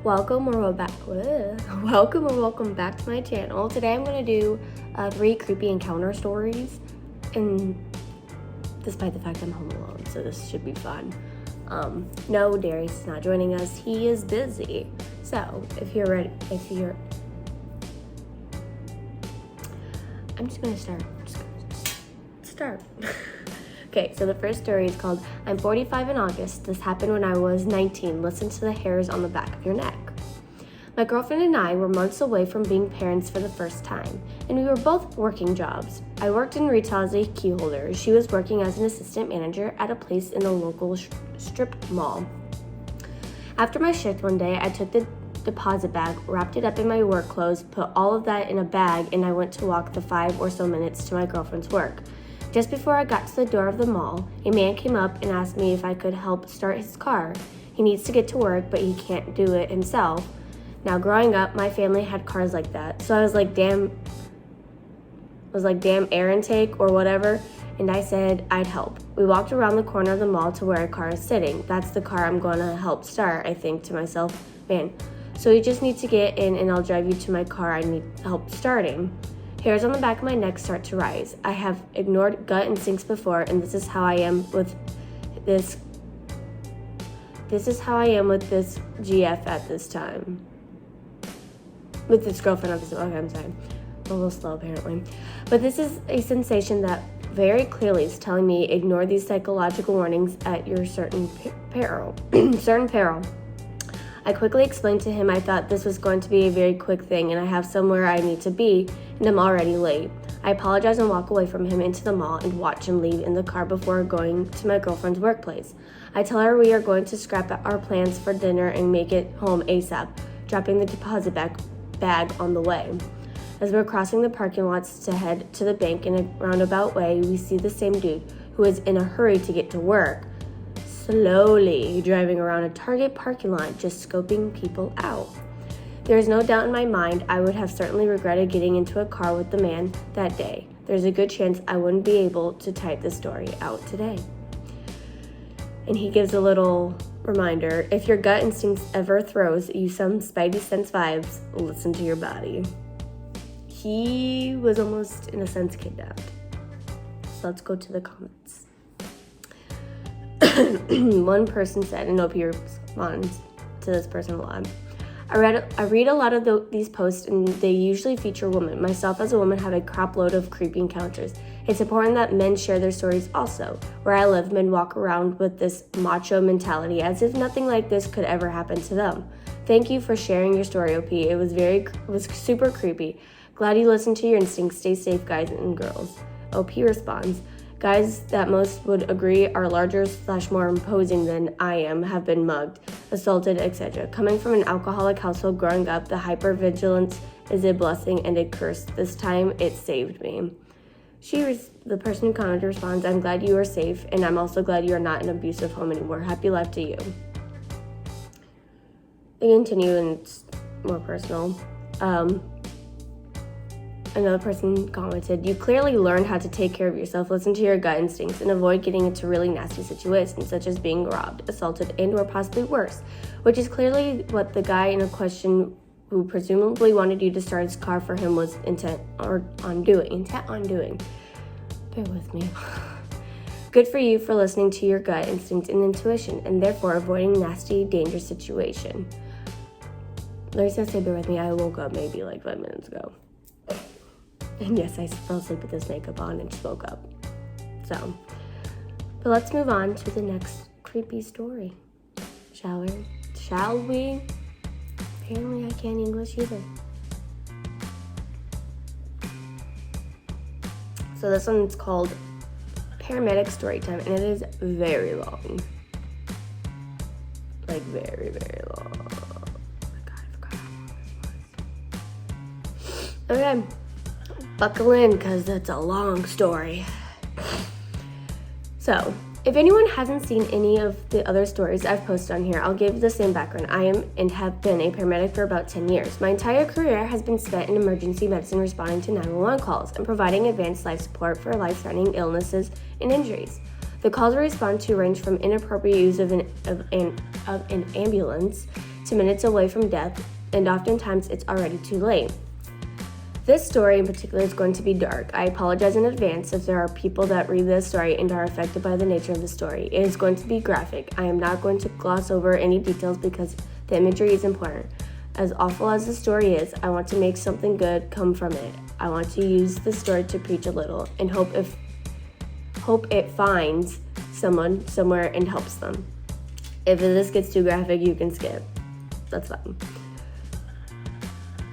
welcome back to my channel. Today I'm going to do 3 creepy encounter stories, and despite the fact I'm home alone, so this should be fun. No, Darius is not joining us. He is busy. So, if you're ready, I'm just going to start. Okay, so the first story is called I'm 45 in August. This happened when I was 19. Listen to the hairs on the back of your neck. My girlfriend and I were months away from being parents for the first time, and we were both working jobs. I worked in retail as a key holder. She was working as an assistant manager at a place in the local strip mall. After my shift one day, I took the deposit bag, wrapped it up in my work clothes, put all of that in a bag, and I went to walk the 5 or so minutes to my girlfriend's work. Just before I got to the door of the mall, a man came up and asked me if I could help start his car. He needs to get to work, but he can't do it himself. Now, growing up, my family had cars like that, so I was like, damn air intake or whatever, and I said I'd help. We walked around the corner of the mall to where a car is sitting. That's the car I'm going to help start, I think to myself. Man, so you just need to get in and I'll drive you to my car I need help starting. Hairs on the back of my neck start to rise. I have ignored gut instincts before, and this is how I am with this GF at this time. With this girlfriend at this time. Okay, I'm sorry. I'm a little slow apparently. But this is a sensation that very clearly is telling me ignore these psychological warnings at your certain peril. I quickly explained to him I thought this was going to be a very quick thing and I have somewhere I need to be and I'm already late. I apologize and walk away from him into the mall and watch him leave in the car before going to my girlfriend's workplace. I tell her we are going to scrap our plans for dinner and make it home ASAP, dropping the deposit bag on the way. As we're crossing the parking lots to head to the bank in a roundabout way, we see the same dude who is in a hurry to get to work, slowly driving around a Target parking lot, just scoping people out. There is no doubt in my mind I would have certainly regretted getting into a car with the man that day. There's a good chance I wouldn't be able to type the story out today. And he gives a little reminder, if your gut instinct ever throws you some Spidey sense vibes, listen to your body. He was almost, in a sense, kidnapped. So let's go to the comments. One person said, and OP responds to this person a lot. I read a lot of these posts, and they usually feature women. Myself as a woman have a crap load of creepy encounters. It's important that men share their stories also. Where I live, men walk around with this macho mentality as if nothing like this could ever happen to them. Thank you for sharing your story, OP. It was super creepy. Glad you listened to your instincts. Stay safe, guys and girls. OP responds, guys that most would agree are larger/more imposing than I am have been mugged, assaulted, etc. Coming from an alcoholic household growing up, the hypervigilance is a blessing and a curse. This time, it saved me. The person who commented responds, I'm glad you are safe, and I'm also glad you are not in an abusive home anymore. Happy life to you. They continue, and it's more personal. Another person commented, you clearly learned how to take care of yourself, listen to your gut instincts, and avoid getting into really nasty situations, such as being robbed, assaulted, and or possibly worse, which is clearly what the guy in a question who presumably wanted you to start his car for him was intent on doing. Bear with me. Good for you for listening to your gut instinct and intuition, and therefore avoiding nasty, dangerous situation. Larry's gonna say bear with me, I woke up maybe like 5 minutes ago. And yes, I fell asleep with this makeup on and just woke up. So, but let's move on to the next creepy story. Shall we? Apparently I can't English either. So this one's called Paramedic Storytime, and it is very long. Like very, very long. Oh my God, I forgot how long this was. Okay. Buckle in, because that's a long story. So, if anyone hasn't seen any of the other stories I've posted on here, I'll give the same background. I am and have been a paramedic for about 10 years. My entire career has been spent in emergency medicine responding to 911 calls and providing advanced life support for life-threatening illnesses and injuries. The calls we respond to range from inappropriate use of an ambulance to minutes away from death, and oftentimes it's already too late. This story in particular is going to be dark. I apologize in advance if there are people that read this story and are affected by the nature of the story. It is going to be graphic. I am not going to gloss over any details because the imagery is important. As awful as the story is, I want to make something good come from it. I want to use the story to preach a little and hope it finds someone somewhere and helps them. If this gets too graphic, you can skip. That's fine.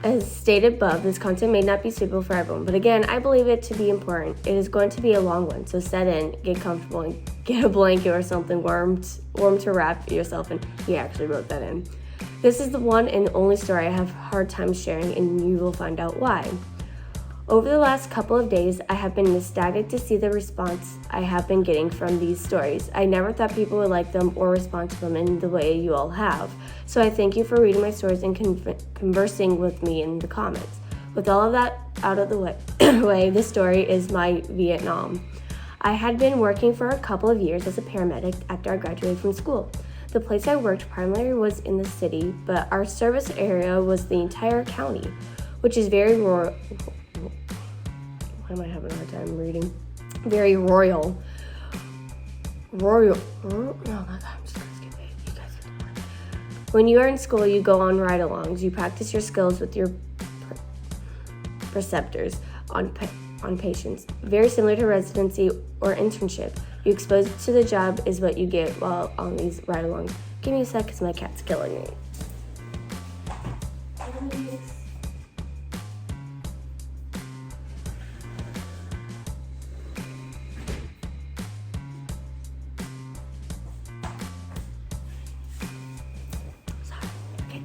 As stated above, this content may not be suitable for everyone, but again, I believe it to be important. It is going to be a long one, so set in, get comfortable, and get a blanket or something warm to wrap yourself in. He actually wrote that in. This is the one and only story I have a hard time sharing, and you will find out why. Over the last couple of days, I have been ecstatic to see the response I have been getting from these stories. I never thought people would like them or respond to them in the way you all have. So I thank you for reading my stories and conversing with me in the comments. With all of that out of the way, this story is my Vietnam. I had been working for a couple of years as a paramedic after I graduated from school. The place I worked primarily was in the city, but our service area was the entire county, which is very rural. Why am I having a hard time reading? Very royal. No, I'm just gonna skip it. You guys get the point. When you are in school, you go on ride-alongs. You practice your skills with your preceptors on patients. Very similar to residency or internship. You exposed to the job is what you get while on these ride-alongs. Give me a sec, because my cat's killing me.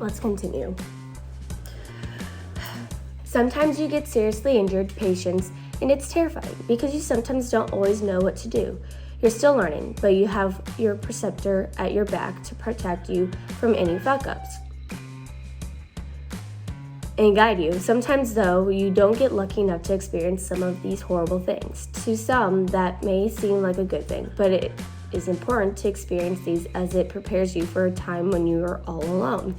Let's continue. Sometimes you get seriously injured patients, and it's terrifying because you sometimes don't always know what to do. You're still learning, but you have your preceptor at your back to protect you from any fuck-ups and guide you. Sometimes, though, you don't get lucky enough to experience some of these horrible things. To some, that may seem like a good thing, but it is important to experience these as it prepares you for a time when you are all alone.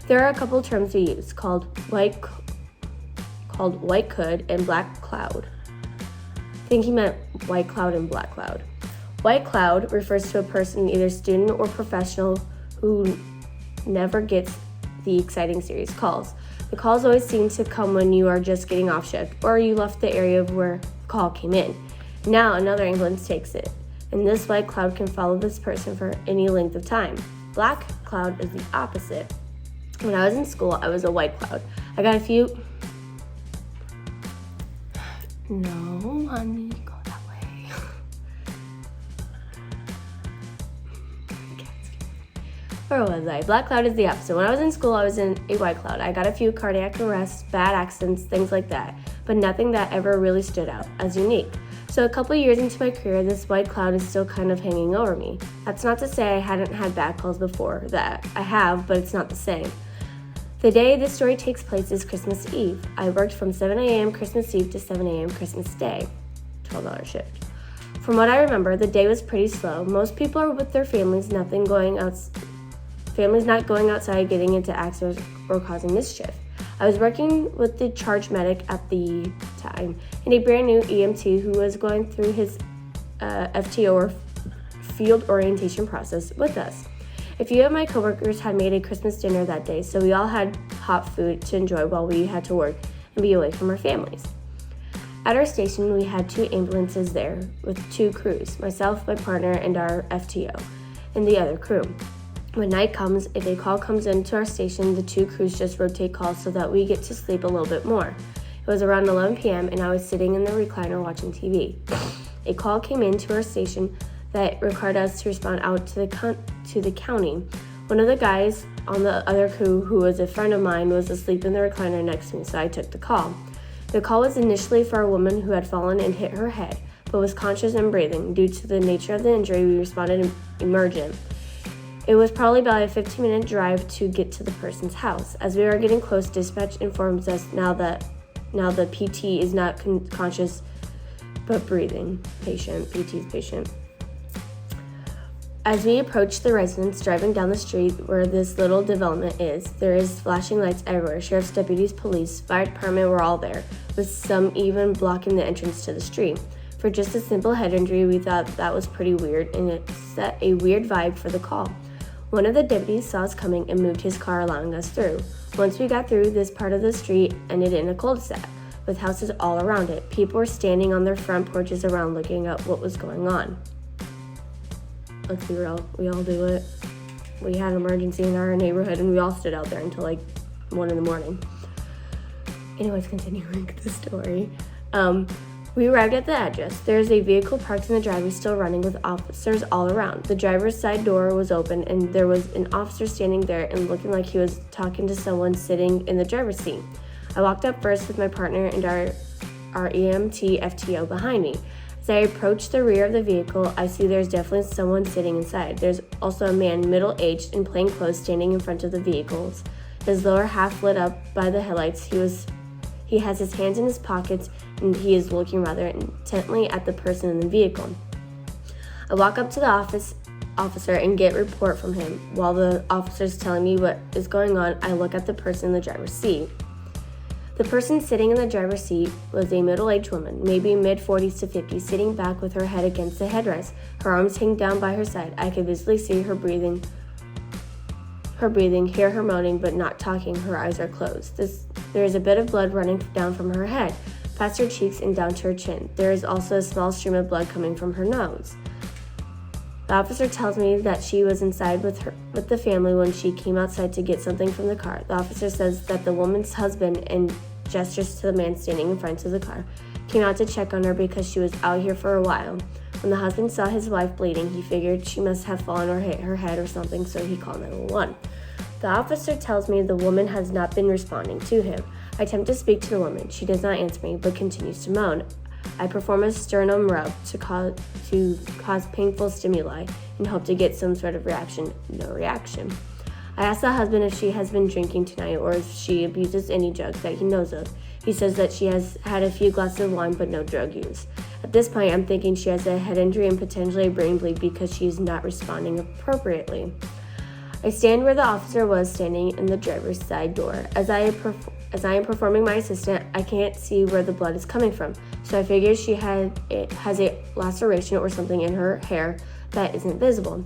There are a couple terms we use called white hood and black cloud. I think he meant white cloud and black cloud. White cloud refers to a person, either student or professional, who never gets the exciting serious calls. The calls always seem to come when you are just getting off shift or you left the area where the call came in. Now another ambulance takes it, and this white cloud can follow this person for any length of time. Black cloud is the opposite. When I was in school, I was a white cloud. I got a few... No, honey, go that way. Where was I? Black cloud is the opposite. When I was in school, I was in a white cloud. I got a few cardiac arrests, bad accidents, things like that, but nothing that ever really stood out as unique. So a couple years into my career, this white cloud is still kind of hanging over me. That's not to say I hadn't had bad calls before. That I have, but it's not the same. The day this story takes place is Christmas Eve. I worked from 7 a.m. Christmas Eve to 7 a.m. Christmas Day, $12 shift. From what I remember, the day was pretty slow. Most people are with their families, families not going outside, getting into accidents or causing mischief. I was working with the charge medic at the time and a brand new EMT who was going through his FTO or field orientation process with us. A few of my coworkers had made a Christmas dinner that day, so we all had hot food to enjoy while we had to work and be away from our families. At our station, we had 2 ambulances there with 2 crews, myself, my partner, and our FTO, and the other crew. When night comes, if a call comes into our station, the 2 crews just rotate calls so that we get to sleep a little bit more. It was around 11 p.m. and I was sitting in the recliner watching TV. A call came into our station that required us to respond out to the county. One of the guys on the other crew, who was a friend of mine, was asleep in the recliner next to me, so I took the call. The call was initially for a woman who had fallen and hit her head, but was conscious and breathing. Due to the nature of the injury, we responded emergent. It was probably about a 15-minute drive to get to the person's house. As we were getting close, dispatch informs us now the PT is not conscious but breathing. PT's patient. As we approach the residence driving down the street where this little development is, there is flashing lights everywhere. Sheriff's deputies, police, fire department were all there, with some even blocking the entrance to the street. For just a simple head injury, we thought that was pretty weird, and it set a weird vibe for the call. One of the deputies saw us coming and moved his car, allowing us through. Once we got through, this part of the street ended in a cul-de-sac, with houses all around it. People were standing on their front porches around looking at what was going on. Let's be real, we all do it. We had an emergency in our neighborhood and we all stood out there until like 1 a.m. Anyways, continuing the story. We arrived at the address. There's a vehicle parked in the driveway still running with officers all around. The driver's side door was open and there was an officer standing there and looking like he was talking to someone sitting in the driver's seat. I walked up first with my partner and our EMT FTO behind me. As I approach the rear of the vehicle, I see there's definitely someone sitting inside. There's also a man middle-aged in plain clothes standing in front of the vehicles. His lower half lit up by the headlights. He has his hands in his pockets and he is looking rather intently at the person in the vehicle. I walk up to the officer and get a report from him. While the officer is telling me what is going on, I look at the person in the driver's seat. The person sitting in the driver's seat was a middle-aged woman, maybe mid-40s to 50s, sitting back with her head against the headrest, her arms hanging down by her side. I could visibly see her breathing, hear her moaning, but not talking. Her eyes are closed. There is a bit of blood running down from her head, past her cheeks and down to her chin. There is also a small stream of blood coming from her nose. The officer tells me that she was inside with the family when she came outside to get something from the car. The officer says that the woman's husband, and gestures to the man standing in front of the car, came out to check on her because she was out here for a while. When the husband saw his wife bleeding, he figured she must have fallen or hit her head or something, so he called 911. The officer tells me the woman has not been responding to him. I attempt to speak to the woman. She does not answer me, but continues to moan. I perform a sternum rub to cause painful stimuli and hope to get some sort of reaction. No reaction. I ask the husband if she has been drinking tonight or if she abuses any drugs that he knows of. He says that she has had a few glasses of wine but no drug use. At this point, I'm thinking she has a head injury and potentially a brain bleed because she is not responding appropriately. I stand where the officer was standing in the driver's side door. As I am performing my assistant, I can't see where the blood is coming from, so I figure she has a laceration or something in her hair that isn't visible.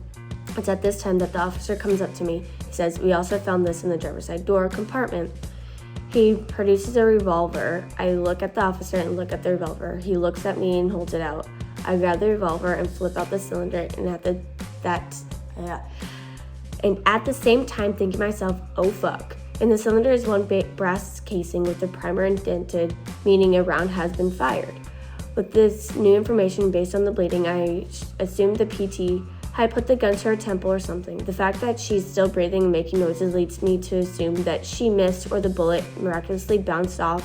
It's at this time that the officer comes up to me. He says, "We also found this in the driver's side door compartment." He produces a revolver. I look at the officer and look at the revolver. He looks at me and holds it out. I grab the revolver and flip out the cylinder, and at the same time thinking to myself, oh fuck. In the cylinder is one big brass casing with the primer indented, meaning a round has been fired. With this new information based on the bleeding, I assumed the PT had put the gun to her temple or something. The fact that she's still breathing and making noises leads me to assume that she missed or the bullet miraculously bounced off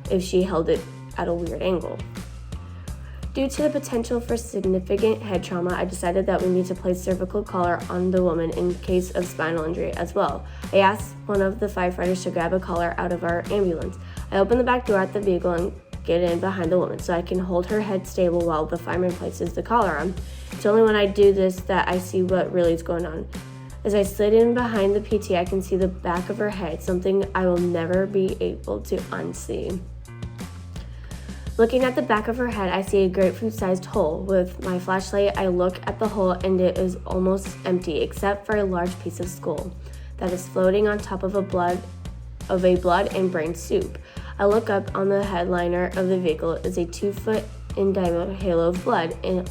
if she held it at a weird angle. Due to the potential for significant head trauma, I decided that we need to place cervical collar on the woman in case of spinal injury as well. I asked one of the firefighters to grab a collar out of our ambulance. I open the back door at the vehicle and get in behind the woman so I can hold her head stable while the fireman places the collar on. It's only when I do this that I see what really is going on. As I slid in behind the PT, I can see the back of her head, something I will never be able to unsee. Looking at the back of her head, I see a grapefruit-sized hole. With my flashlight, I look at the hole and it is almost empty except for a large piece of skull that is floating on top of a blood and brain soup. I look up on the headliner of the vehicle is a 2-foot in diameter halo of blood and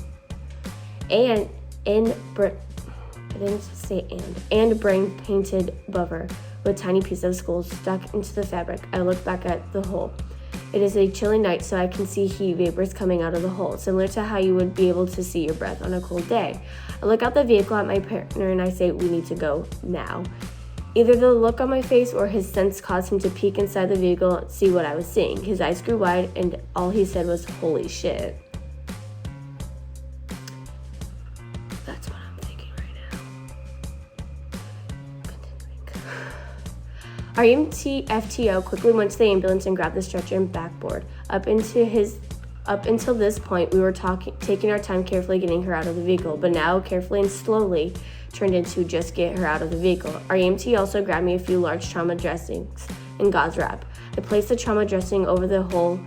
brain painted above her with tiny pieces of skull stuck into the fabric. I look back at the hole. It is a chilly night, so I can see heat vapors coming out of the hole, similar to how you would be able to see your breath on a cold day. I look out the vehicle at my partner and I say, "We need to go now." Either the look on my face or his sense caused him to peek inside the vehicle and see what I was seeing. His eyes grew wide and all he said was, "Holy shit." That's what I'm thinking right now. Continuing. Our EMT FTO quickly went to the ambulance and grabbed the stretcher and backboard up into his Up until this point, we were taking our time carefully getting her out of the vehicle, but now carefully and slowly turned into just get her out of the vehicle. Our EMT also grabbed me a few large trauma dressings and gauze wrap. I placed the trauma dressing over the hole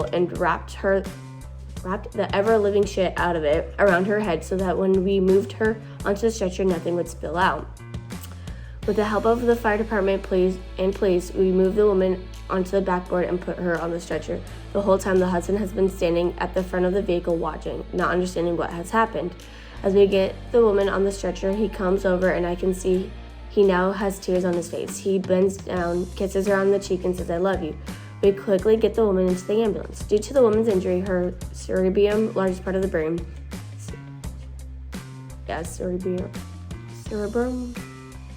and wrapped the ever-living shit out of it around her head so that when we moved her onto the stretcher, nothing would spill out. With the help of the fire department and police, we moved the woman onto the backboard and put her on the stretcher. The whole time, the husband has been standing at the front of the vehicle watching, not understanding what has happened. As we get the woman on the stretcher, he comes over and I can see he now has tears on his face. He bends down, kisses her on the cheek, and says, "I love you." We quickly get the woman into the ambulance. Due to the woman's injury, her cerebrum, largest part of the brain, cerebrum,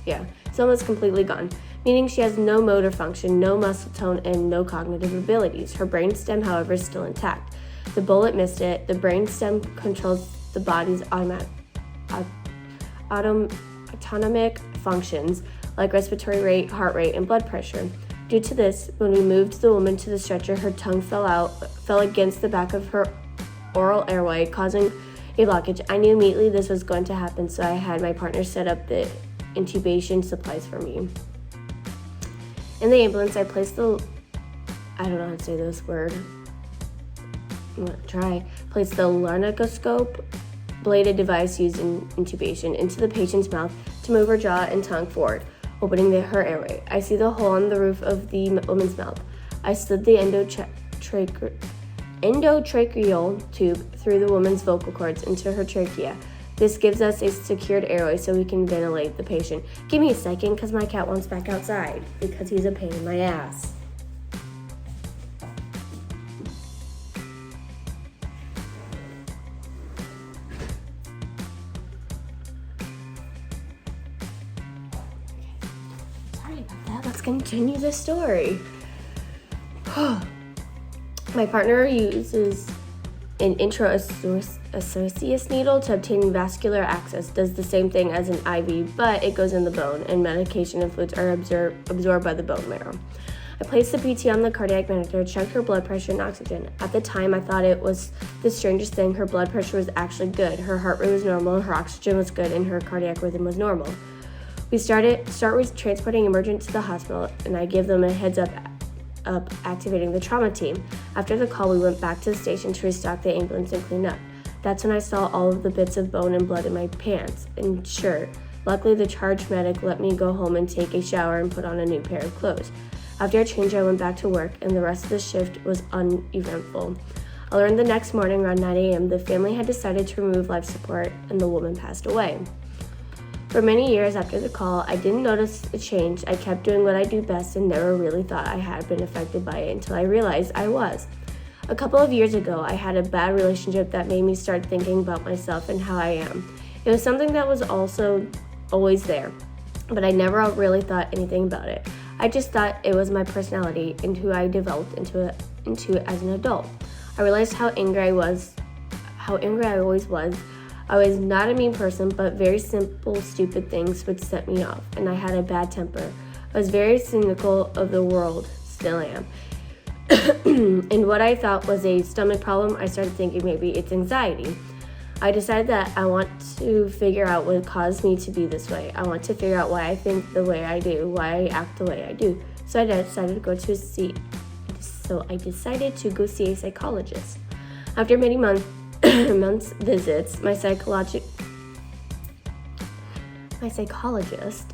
it's almost completely gone, meaning she has no motor function, no muscle tone, and no cognitive abilities. Her brain stem, however, is still intact. The bullet missed it. The brain stem controls the body's autonomic functions like respiratory rate, heart rate, and blood pressure. Due to this, when we moved the woman to the stretcher, her tongue fell against the back of her oral airway, causing a blockage. I knew immediately this was going to happen, so I had my partner set up the intubation supplies for me. In the ambulance, I placed I don't know how to say this word. I'm going to try. Placed the laryngoscope bladed device used in intubation into the patient's mouth to move her jaw and tongue forward, opening her airway. I see the hole in the roof of the woman's mouth. I slid the endotracheal tube through the woman's vocal cords into her trachea. This gives us a secured airway so we can ventilate the patient. Give me a second, because my cat wants back outside, because he's a pain in my ass. Sorry about that. Let's continue the story. My partner uses an intraosseous needle to obtain vascular access, does the same thing as an IV, but it goes in the bone, and medication and fluids are absorbed by the bone marrow. I placed the PT on the cardiac monitor, checked her blood pressure and oxygen. At the time, I thought it was the strangest thing. Her blood pressure was actually good, her heart rate was normal, her oxygen was good, and her cardiac rhythm was normal. We start with transporting emergent to the hospital, and I give them a heads up activating the trauma team. After the call, we went back to the station to restock the ambulance and clean up. That's when I saw all of the bits of bone and blood in my pants and shirt. Luckily, the charge medic let me go home and take a shower and put on a new pair of clothes. After a change, I went back to work, and the rest of the shift was uneventful. I learned the next morning around 9 a.m. the family had decided to remove life support, and the woman passed away. For many years after the call, I didn't notice a change. I kept doing what I do best and never really thought I had been affected by it until I realized I was. A couple of years ago, I had a bad relationship that made me start thinking about myself and how I am. It was something that was also always there, but I never really thought anything about it. I just thought it was my personality and who I developed into as an adult. I realized how angry I always was. I was not a mean person, but very simple, stupid things would set me off, and I had a bad temper. I was very cynical of the world, still am. And what I thought was a stomach problem, I started thinking maybe it's anxiety. I decided that I want to figure out what caused me to be this way. I want to figure out why I think the way I do, why I act the way I do. So I decided to go see a psychologist. After many months visits, my psychologist,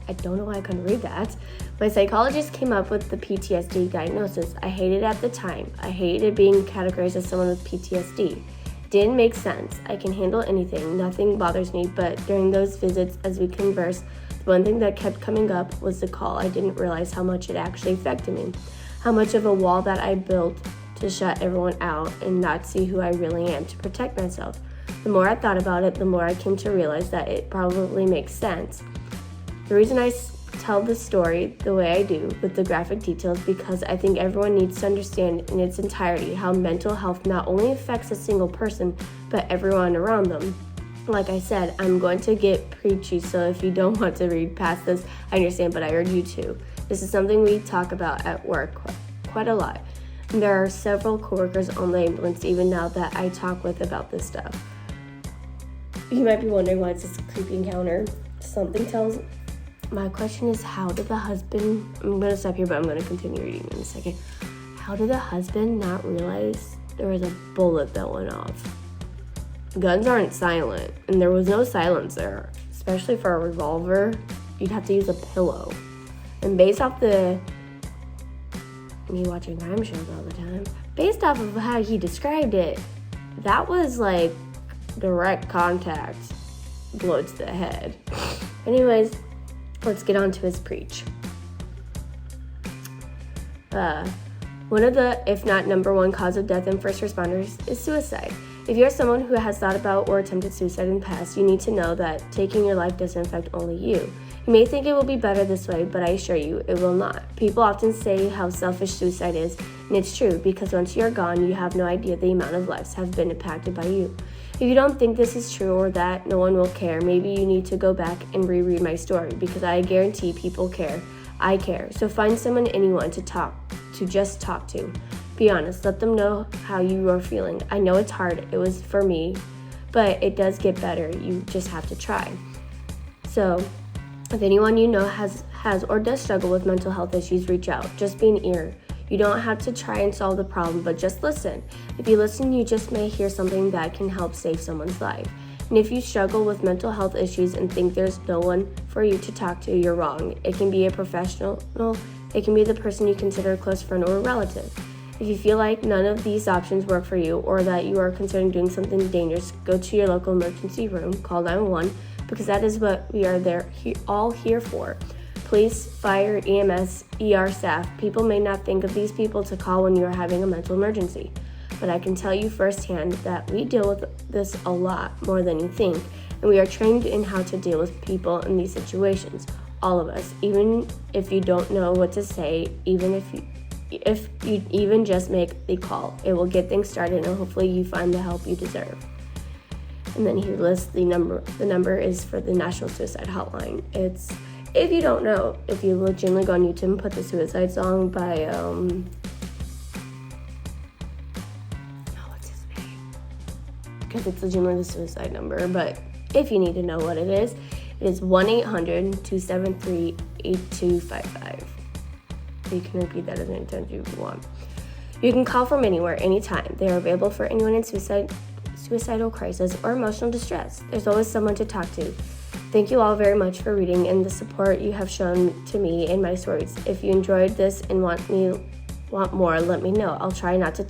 I don't know why I couldn't read that. My psychologist came up with the PTSD diagnosis. I hated it at the time. I hated being categorized as someone with PTSD. Didn't make sense. I can handle anything. Nothing bothers me, but during those visits, as we conversed, the one thing that kept coming up was the call. I didn't realize how much it actually affected me. How much of a wall that I built to shut everyone out and not see who I really am, to protect myself. The more I thought about it, the more I came to realize that it probably makes sense. The reason I tell the story the way I do, with the graphic details, because I think everyone needs to understand in its entirety how mental health not only affects a single person, but everyone around them. Like I said, I'm going to get preachy, so if you don't want to read past this, I understand, but I urge you to. This is something we talk about at work quite a lot. There are several coworkers on the ambulance even now that I talk with about this stuff. You might be wondering why it's this creepy encounter. Something tells... My question is, how did the husband... I'm going to stop here, but I'm going to continue reading in a second. How did the husband not realize there was a bullet that went off? Guns aren't silent, and there was no silence there. Especially for a revolver, you'd have to use a pillow. And based off me watching crime shows all the time, based off of how he described it, that was like direct contact, blow to the head. Anyways, let's get on to his preach. One of the, if not number one cause of death in first responders is suicide. If you're someone who has thought about or attempted suicide in the past, you need to know that taking your life doesn't affect only you. You may think it will be better this way, but I assure you, it will not. People often say how selfish suicide is, and it's true, because once you're gone, you have no idea the amount of lives have been impacted by you. If you don't think this is true or that no one will care, maybe you need to go back and reread my story, because I guarantee people care. I care. So find someone, anyone, to just talk to. Be honest, let them know how you are feeling. I know it's hard, it was for me, but it does get better. You just have to try. So, if anyone you know has or does struggle with mental health issues, reach out. Just be an ear. You don't have to try and solve the problem, but just listen. If you listen, you just may hear something that can help save someone's life. And if you struggle with mental health issues and think there's no one for you to talk to, you're wrong. It can be a professional, it can be the person you consider a close friend or a relative. If you feel like none of these options work for you or that you are considering doing something dangerous, go to your local emergency room, call 911, because that is what we are all here for. Police, fire, EMS, ER staff, people may not think of these people to call when you are having a mental emergency. But I can tell you firsthand that we deal with this a lot more than you think, and we are trained in how to deal with people in these situations. All of us, even if you don't know what to say, even if you even just make the call, it will get things started and hopefully you find the help you deserve. And then he lists the number. The number is for the National Suicide Hotline. It's, if you don't know, if you legitimately go on YouTube and put the Suicide Song by, what's his name? Because it's legitimately the suicide number, but if you need to know what it is 1-800-273-8255. You can repeat that as many times you want. You can call from anywhere, anytime. They are available for anyone in suicidal crisis or emotional distress. There's always someone to talk to. Thank you all very much for reading and the support you have shown to me in my stories. If you enjoyed this and want more, let me know. I'll try not to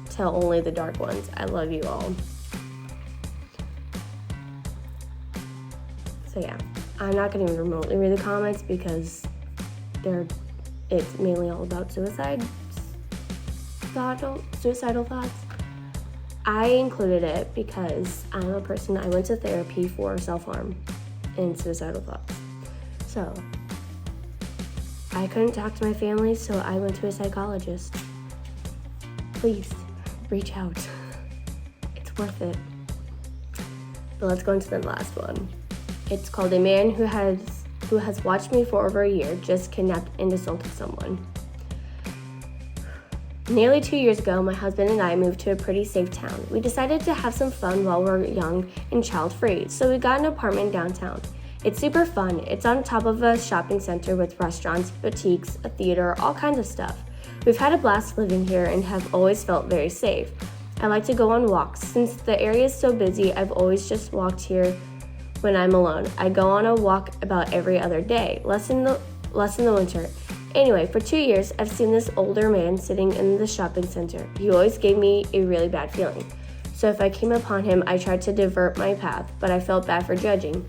tell only the dark ones. I love you all. So yeah, I'm not going to even remotely read the comments because it's mainly all about suicidal thoughts. I included it because I'm a person, I went to therapy for self-harm and suicidal thoughts. So I couldn't talk to my family, so I went to a psychologist. Please, reach out. It's worth it. But let's go into the last one. It's called A Man Who Has Watched Me for Over a Year Just Kidnapped and Assaulted Someone. Nearly 2 years ago, my husband and I moved to a pretty safe town. We decided to have some fun while we're young and child-free, so we got an apartment downtown. It's super fun. It's on top of a shopping center with restaurants, boutiques, a theater, all kinds of stuff. We've had a blast living here and have always felt very safe. I like to go on walks. Since the area is so busy, I've always just walked here when I'm alone. I go on a walk about every other day, less in the winter. Anyway, for 2 years, I've seen this older man sitting in the shopping center. He always gave me a really bad feeling. So if I came upon him, I tried to divert my path, but I felt bad for judging.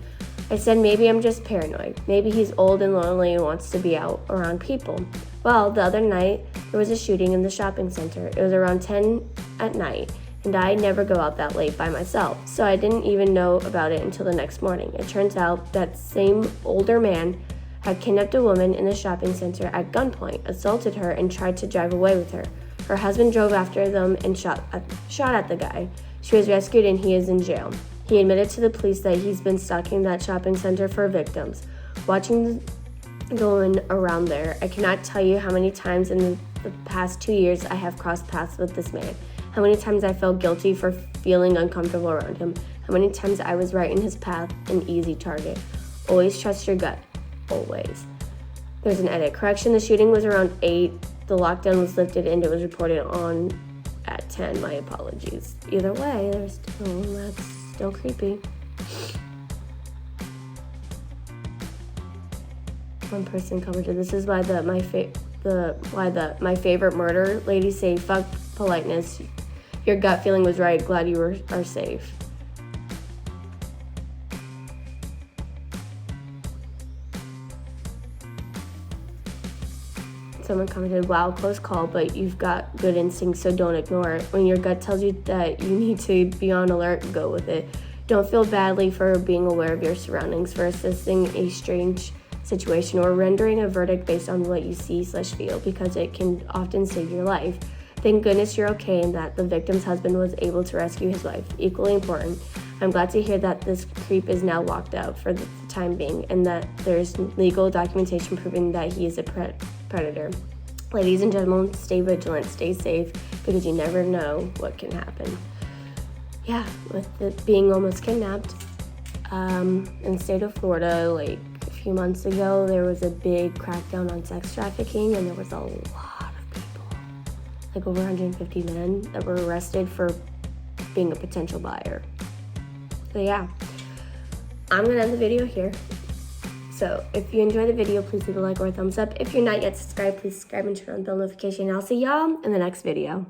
I said maybe I'm just paranoid. Maybe he's old and lonely and wants to be out around people. Well, the other night, there was a shooting in the shopping center. It was around 10 at night, and I never go out that late by myself, so I didn't even know about it until the next morning. It turns out that same older man had kidnapped a woman in the shopping center at gunpoint, assaulted her, and tried to drive away with her. Her husband drove after them and shot at the guy. She was rescued and he is in jail. He admitted to the police that he's been stalking that shopping center for victims. Watching the woman around there, I cannot tell you how many times in the past 2 years I have crossed paths with this man. How many times I felt guilty for feeling uncomfortable around him. How many times I was right in his path, an easy target. Always trust your gut. Always. There's an edit. Correction, the shooting was around 8. The lockdown was lifted and it was reported on at 10. My apologies. Either way, that's still creepy. One person commented, this is why my favorite murder ladies say, fuck politeness. Your gut feeling was right. Glad you are safe. Someone commented, wow, close call, but you've got good instincts, so don't ignore it. When your gut tells you that you need to be on alert, go with it. Don't feel badly for being aware of your surroundings, for assisting a strange situation, or rendering a verdict based on what you see/feel, because it can often save your life. Thank goodness you're okay and that the victim's husband was able to rescue his wife. Equally important, I'm glad to hear that this creep is now locked up for the time being and that there's legal documentation proving that he is a predator. Ladies and gentlemen, stay vigilant, stay safe, because you never know what can happen. Yeah, with it being almost kidnapped, in the state of Florida, like a few months ago, there was a big crackdown on sex trafficking, and there was a lot of people, like over 150 men, that were arrested for being a potential buyer. So yeah, I'm gonna end the video here. So if you enjoyed the video, please leave a like or a thumbs up. If you're not yet subscribed, please subscribe and turn on the bell notification. I'll see y'all in the next video.